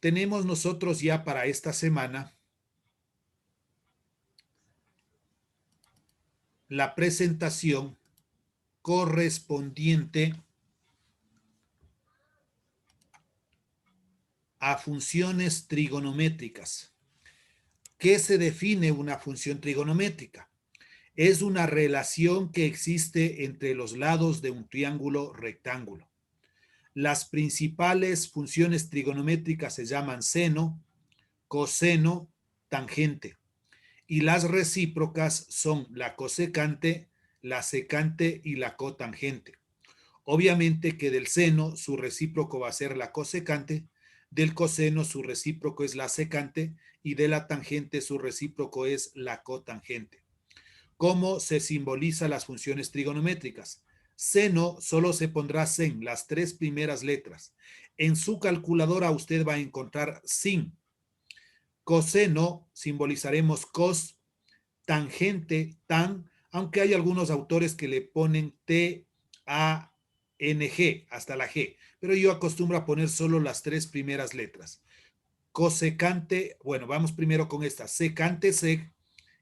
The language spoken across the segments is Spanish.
tenemos nosotros ya para esta semana la presentación correspondiente a funciones trigonométricas. ¿Qué se define una función trigonométrica? Es una relación que existe entre los lados de un triángulo rectángulo. Las principales funciones trigonométricas se llaman seno, coseno, tangente. Y las recíprocas son la cosecante, la secante y la cotangente. Obviamente que del seno su recíproco va a ser la cosecante, del coseno su recíproco es la secante y de la tangente su recíproco es la cotangente. ¿Cómo se simboliza las funciones trigonométricas? Seno solo se pondrá sen, las tres primeras letras. En su calculadora usted va a encontrar sin. Coseno simbolizaremos cos, tangente, tan, aunque hay algunos autores que le ponen T, A, N, G, hasta la G, pero yo acostumbro a poner solo las tres primeras letras. Cosecante, bueno, vamos primero con esta, secante, sec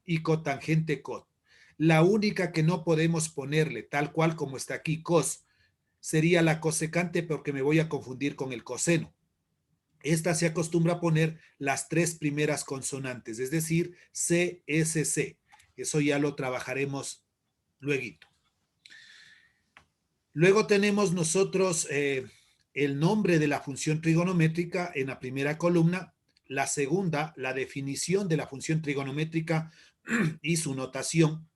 y cotangente, cot. La única que no podemos ponerle, tal cual como está aquí, cos, sería la cosecante porque me voy a confundir con el coseno. Esta se acostumbra a poner las tres primeras consonantes, es decir, C, S, C. Eso ya lo trabajaremos luego. Luego tenemos nosotros el nombre de la función trigonométrica en la primera columna. La segunda, la definición de la función trigonométrica y su notación.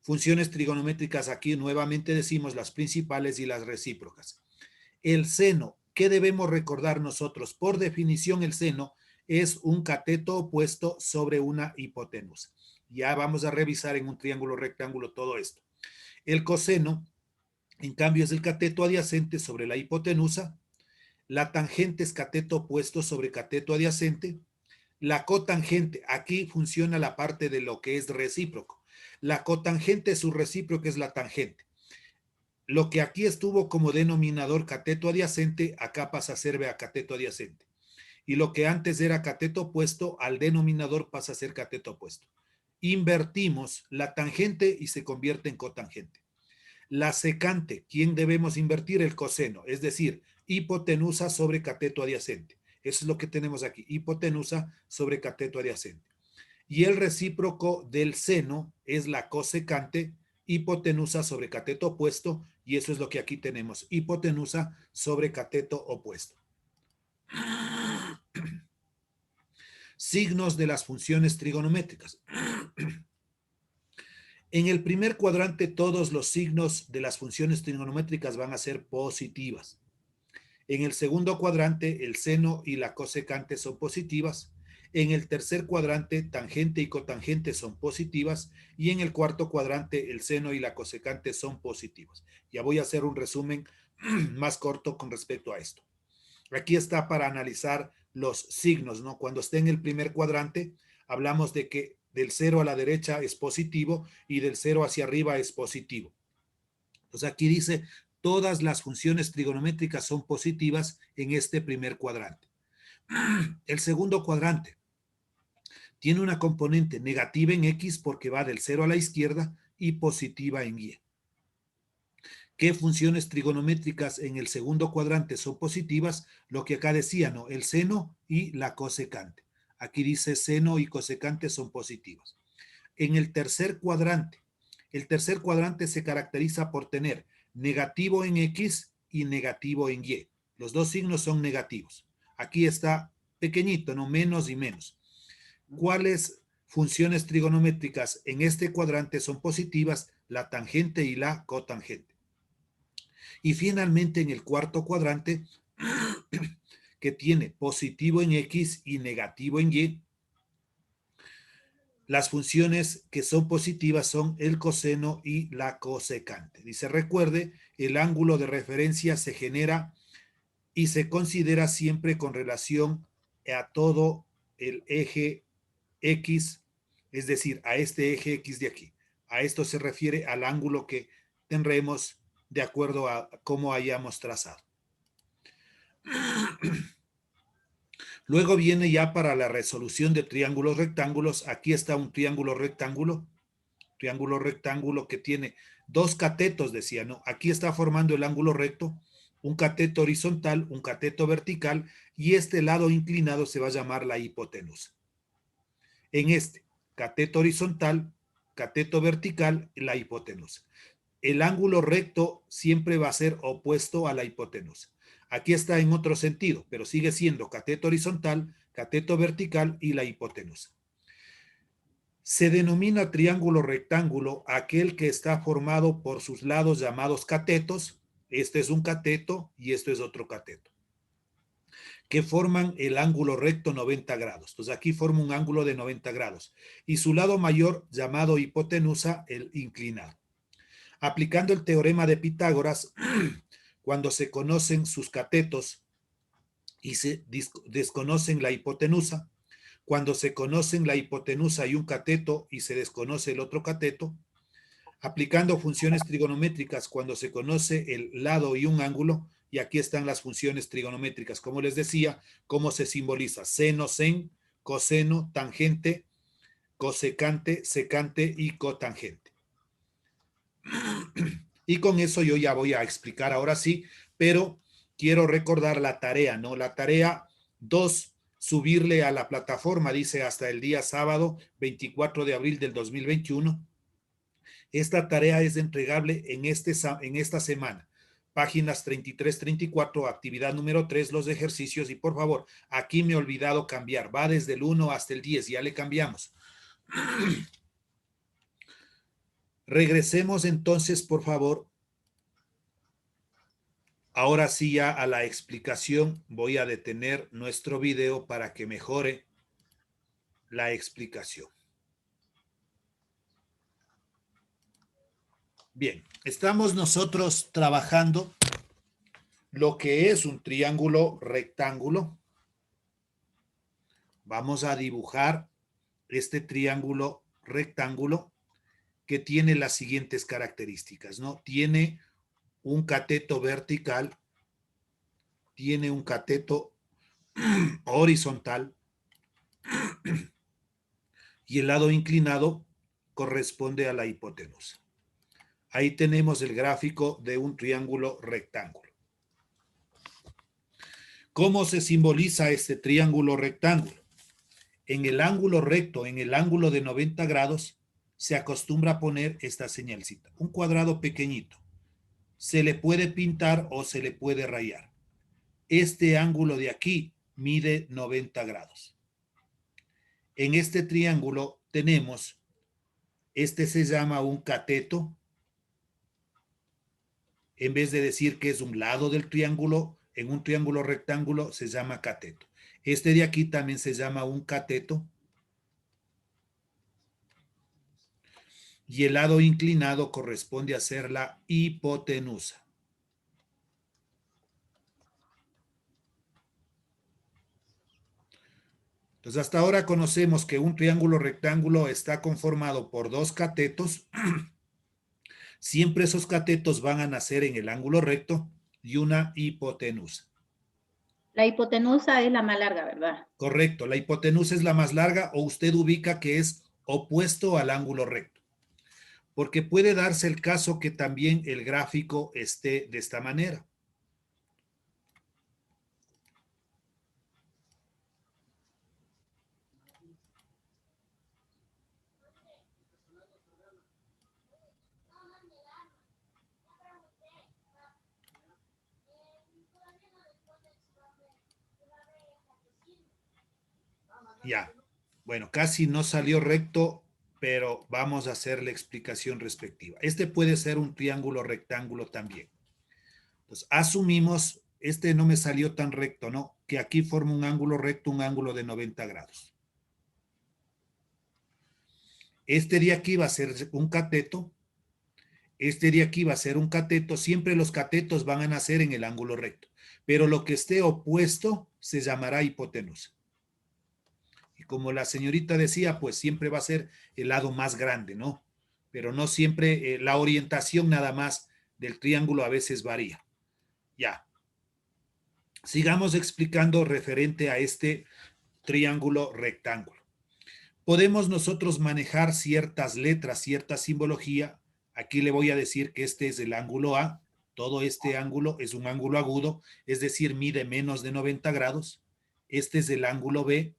Funciones trigonométricas, aquí nuevamente decimos las principales y las recíprocas. El seno, ¿qué debemos recordar nosotros? Por definición, el seno es un cateto opuesto sobre una hipotenusa. Ya vamos a revisar en un triángulo rectángulo todo esto. El coseno, en cambio, es el cateto adyacente sobre la hipotenusa. La tangente es cateto opuesto sobre cateto adyacente. La cotangente, aquí funciona la parte de lo que es recíproco. La cotangente, su recíproco es la tangente. Lo que aquí estuvo como denominador cateto adyacente, acá pasa a ser a cateto adyacente. Y lo que antes era cateto opuesto, al denominador pasa a ser cateto opuesto. Invertimos la tangente y se convierte en cotangente. La secante, ¿quién debemos invertir? El coseno, es decir, hipotenusa sobre cateto adyacente. Eso es lo que tenemos aquí, hipotenusa sobre cateto adyacente. Y el recíproco del seno es la cosecante, hipotenusa sobre cateto opuesto, y eso es lo que aquí tenemos, hipotenusa sobre cateto opuesto. Signos de las funciones trigonométricas. En el primer cuadrante todos los signos de las funciones trigonométricas van a ser positivas. En el segundo cuadrante el seno y la cosecante son positivas. En el tercer cuadrante tangente y cotangente son positivas. Y en el cuarto cuadrante el seno y la cosecante son positivos. Ya voy a hacer un resumen más corto con respecto a esto. Aquí está para analizar los signos, ¿no? Cuando esté en el primer cuadrante, hablamos de que del 0 a la derecha es positivo y del 0 hacia arriba es positivo. Entonces aquí dice, todas las funciones trigonométricas son positivas en este primer cuadrante. El segundo cuadrante tiene una componente negativa en X porque va del 0 a la izquierda y positiva en Y. ¿Qué funciones trigonométricas en el segundo cuadrante son positivas? Lo que acá decía, ¿no? El seno y la cosecante. Aquí dice seno y cosecante son positivas. En el tercer cuadrante se caracteriza por tener negativo en X y negativo en Y. Los dos signos son negativos. Aquí está pequeñito, ¿no? Menos y menos. ¿Cuáles funciones trigonométricas en este cuadrante son positivas? La tangente y la cotangente. Y finalmente en el cuarto cuadrante, que tiene positivo en X y negativo en Y, las funciones que son positivas son el coseno y la cosecante. Dice, recuerde, el ángulo de referencia se genera y se considera siempre con relación a todo el eje X, es decir, a este eje X de aquí. A esto se refiere al ángulo que tendremos de acuerdo a cómo hayamos trazado. Luego viene ya para la resolución de triángulos rectángulos. Aquí está un triángulo rectángulo que tiene dos catetos, decía, ¿no? Aquí está formando el ángulo recto, un cateto horizontal, un cateto vertical, y este lado inclinado se va a llamar la hipotenusa. En este, cateto horizontal, cateto vertical, la hipotenusa. El ángulo recto siempre va a ser opuesto a la hipotenusa. Aquí está en otro sentido, pero sigue siendo cateto horizontal, cateto vertical y la hipotenusa. Se denomina triángulo rectángulo aquel que está formado por sus lados llamados catetos. Este es un cateto y esto es otro cateto, que forman el ángulo recto 90 grados. Entonces aquí forma un ángulo de 90 grados. Y su lado mayor, llamado hipotenusa, el inclinado. Aplicando el teorema de Pitágoras, cuando se conocen sus catetos y se desconocen la hipotenusa, cuando se conocen la hipotenusa y un cateto y se desconoce el otro cateto, aplicando funciones trigonométricas cuando se conoce el lado y un ángulo, y aquí están las funciones trigonométricas, como les decía, cómo se simboliza: seno, sen, coseno, tangente, cosecante, secante y cotangente. Y con eso yo ya voy a explicar ahora sí, pero quiero recordar la tarea, ¿no? La tarea 2, subirle a la plataforma, dice hasta el día sábado 24 de abril del 2021. Esta tarea es entregable en esta semana. Páginas 33, 34, actividad número 3, los ejercicios. Y por favor, aquí me he olvidado cambiar. Va desde el 1 hasta el 10, ya le cambiamos. Regresemos entonces, por favor. Ahora sí ya a la explicación. Voy a detener nuestro video para que mejore la explicación. Bien, estamos nosotros trabajando lo que es un triángulo rectángulo. Vamos a dibujar este triángulo rectángulo que tiene las siguientes características, ¿no? Tiene un cateto vertical, tiene un cateto horizontal y el lado inclinado corresponde a la hipotenusa. Ahí tenemos el gráfico de un triángulo rectángulo. ¿Cómo se simboliza este triángulo rectángulo? En el ángulo recto, en el ángulo de 90 grados, se acostumbra a poner esta señalcita, un cuadrado pequeñito. Se le puede pintar o se le puede rayar. Este ángulo de aquí mide 90 grados. En este triángulo tenemos, este se llama un cateto. En vez de decir que es un lado del triángulo, en un triángulo rectángulo se llama cateto. Este de aquí también se llama un cateto. Y el lado inclinado corresponde a ser la hipotenusa. Entonces, hasta ahora conocemos que un triángulo rectángulo está conformado por dos catetos. Siempre esos catetos van a nacer en el ángulo recto y una hipotenusa. La hipotenusa es la más larga, ¿verdad? Correcto, la hipotenusa es la más larga o usted ubica que es opuesto al ángulo recto. Porque puede darse el caso que también el gráfico esté de esta manera. Ya, bueno, casi no salió recto, pero vamos a hacer la explicación respectiva. Este puede ser un triángulo rectángulo también. Entonces, asumimos, este no me salió tan recto, ¿no? Que aquí forma un ángulo recto, un ángulo de 90 grados. Este de aquí va a ser un cateto. Este de aquí va a ser un cateto. Siempre los catetos van a nacer en el ángulo recto. Pero lo que esté opuesto se llamará hipotenusa. Y como la señorita decía, pues siempre va a ser el lado más grande, ¿no? Pero no siempre, la orientación nada más del triángulo a veces varía. Ya. Sigamos explicando referente a este triángulo rectángulo. Podemos nosotros manejar ciertas letras, cierta simbología. Aquí le voy a decir que este es el ángulo A. Todo este ángulo es un ángulo agudo, es decir, mide menos de 90 grados. Este es el ángulo B.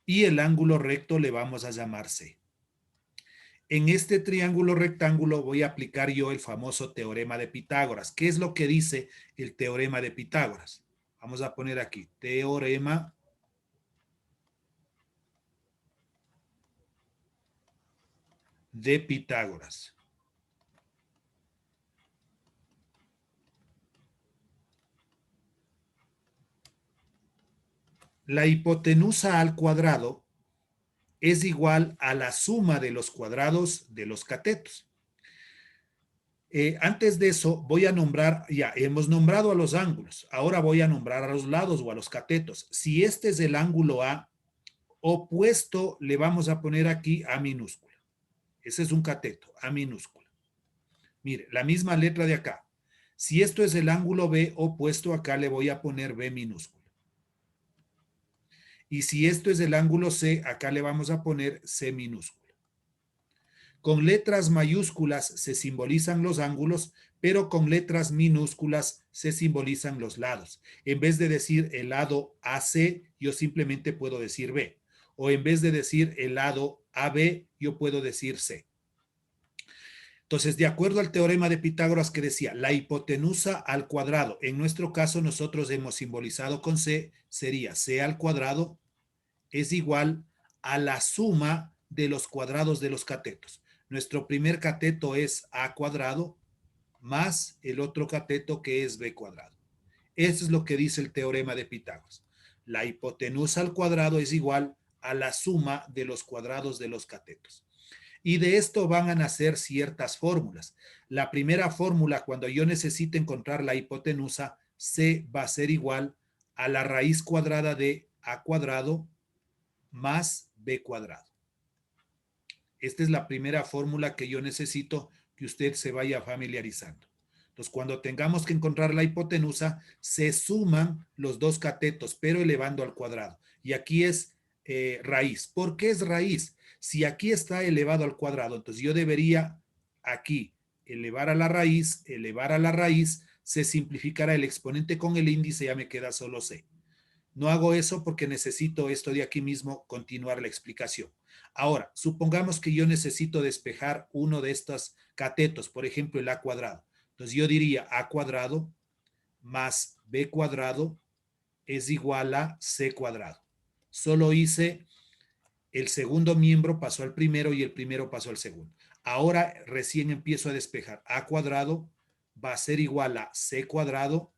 Y el ángulo recto le vamos a llamar C. En este triángulo rectángulo voy a aplicar yo el famoso teorema de Pitágoras. ¿Qué es lo que dice el teorema de Pitágoras? Vamos a poner aquí, teorema de Pitágoras. La hipotenusa al cuadrado es igual a la suma de los cuadrados de los catetos. Antes de eso, voy a nombrar, ya hemos nombrado a los ángulos, ahora voy a nombrar a los lados o a los catetos. Si este es el ángulo A, opuesto le vamos a poner aquí A minúscula. Ese es un cateto, A minúscula. Mire, la misma letra de acá. Si esto es el ángulo B, opuesto acá le voy a poner B minúscula. Y si esto es el ángulo C, acá le vamos a poner C minúscula. Con letras mayúsculas se simbolizan los ángulos, pero con letras minúsculas se simbolizan los lados. En vez de decir el lado AC, yo simplemente puedo decir B. O en vez de decir el lado AB, yo puedo decir C. Entonces, de acuerdo al teorema de Pitágoras que decía, la hipotenusa al cuadrado, en nuestro caso nosotros hemos simbolizado con C, sería C al cuadrado es igual a la suma de los cuadrados de los catetos. Nuestro primer cateto es A cuadrado más el otro cateto que es B cuadrado. Eso es lo que dice el teorema de Pitágoras. La hipotenusa al cuadrado es igual a la suma de los cuadrados de los catetos. Y de esto van a nacer ciertas fórmulas. La primera fórmula, cuando yo necesite encontrar la hipotenusa, C va a ser igual a la raíz cuadrada de A cuadrado más B cuadrado. Esta es la primera fórmula que yo necesito que usted se vaya familiarizando. Entonces, cuando tengamos que encontrar la hipotenusa, se suman los dos catetos, pero elevando al cuadrado. Y aquí es raíz. ¿Por qué es raíz? Si aquí está elevado al cuadrado, entonces yo debería aquí elevar a la raíz, se simplificará el exponente con el índice, ya me queda solo C. No hago eso porque necesito esto de aquí mismo continuar la explicación. Ahora, supongamos que yo necesito despejar uno de estos catetos, por ejemplo, el A cuadrado. Entonces yo diría A cuadrado más B cuadrado es igual a C cuadrado. Solo hice el segundo miembro pasó al primero y el primero pasó al segundo. Ahora recién empiezo a despejar. A cuadrado va a ser igual a C cuadrado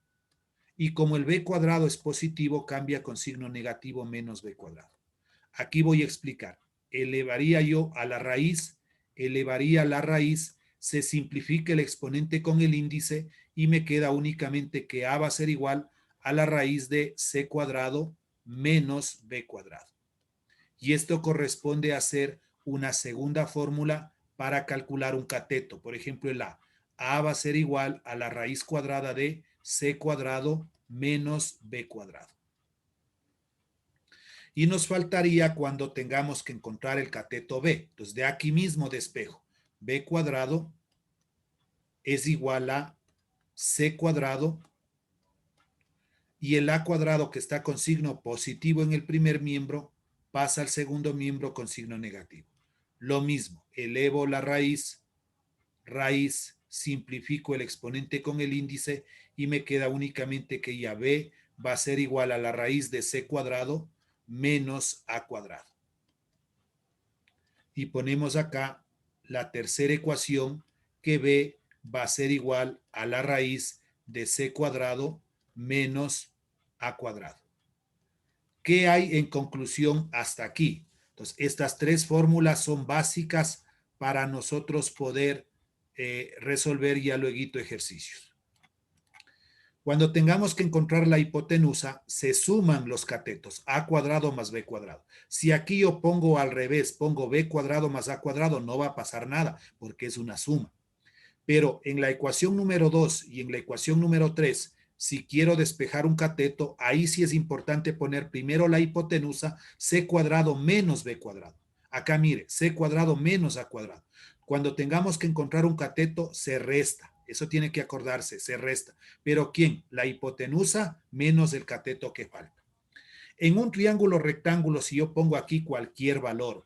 y como el B cuadrado es positivo, cambia con signo negativo menos B cuadrado. Aquí voy a explicar. Elevaría yo a la raíz, se simplifica el exponente con el índice y me queda únicamente que A va a ser igual a la raíz de C cuadrado menos B cuadrado. Y esto corresponde a hacer una segunda fórmula para calcular un cateto. Por ejemplo, el A. A va a ser igual a la raíz cuadrada de C cuadrado menos B cuadrado. Y nos faltaría cuando tengamos que encontrar el cateto B. Entonces, de aquí mismo despejo. B cuadrado es igual a C cuadrado y el A cuadrado que está con signo positivo en el primer miembro pasa al segundo miembro con signo negativo. Lo mismo, elevo la raíz, simplifico el exponente con el índice y me queda únicamente que ya B va a ser igual a la raíz de C cuadrado menos A cuadrado. Y ponemos acá la tercera ecuación que B va a ser igual a la raíz de C cuadrado menos A cuadrado. ¿Qué hay en conclusión hasta aquí? Entonces, estas tres fórmulas son básicas para nosotros poder resolver ya luego ejercicios. Cuando tengamos que encontrar la hipotenusa, se suman los catetos, A cuadrado más B cuadrado. Si aquí yo pongo al revés, pongo B cuadrado más A cuadrado, no va a pasar nada porque es una suma. Pero en la ecuación número 2 y en la ecuación número 3, si quiero despejar un cateto, ahí sí es importante poner primero la hipotenusa, c cuadrado menos b cuadrado. Acá mire, c cuadrado menos a cuadrado. Cuando tengamos que encontrar un cateto, se resta. Eso tiene que acordarse, se resta. ¿Pero quién? La hipotenusa menos el cateto que falta. En un triángulo rectángulo, si yo pongo aquí cualquier valor,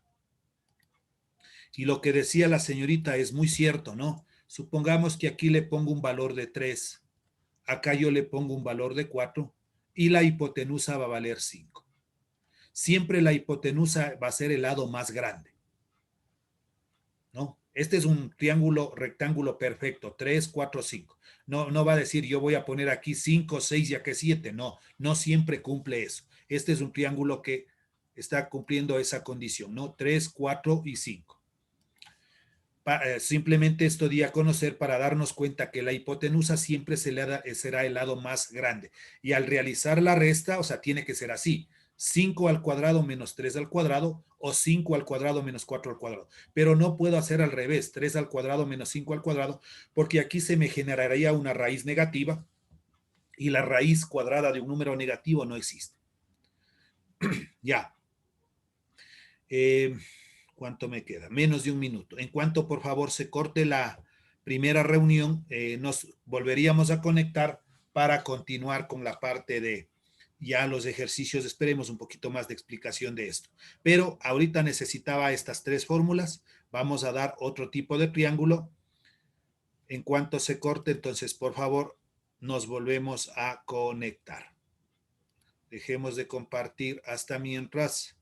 y lo que decía la señorita es muy cierto, ¿no? Supongamos que aquí le pongo un valor de 3, acá yo le pongo un valor de 4 y la hipotenusa va a valer 5. Siempre la hipotenusa va a ser el lado más grande, ¿no? Este es un triángulo rectángulo perfecto, 3, 4, 5. No va a decir yo voy a poner aquí 5, 6 y acá 7. No, no siempre cumple eso. Este es un triángulo que está cumpliendo esa condición, ¿no? 3, 4 y 5. Simplemente esto di a conocer para darnos cuenta que la hipotenusa siempre será el lado más grande. Y al realizar la resta, o sea, tiene que ser así. 5 al cuadrado menos 3 al cuadrado o 5 al cuadrado menos 4 al cuadrado. Pero no puedo hacer al revés, 3 al cuadrado menos 5 al cuadrado, porque aquí se me generaría una raíz negativa y la raíz cuadrada de un número negativo no existe. Ya. ¿Cuánto me queda? Menos de un minuto. En cuanto, por favor, se corte la primera reunión, nos volveríamos a conectar para continuar con la parte de ya los ejercicios. Esperemos un poquito más de explicación de esto. Pero ahorita necesitaba estas 3 fórmulas. Vamos a dar otro tipo de triángulo. En cuanto se corte, entonces, por favor, nos volvemos a conectar. Dejemos de compartir hasta mientras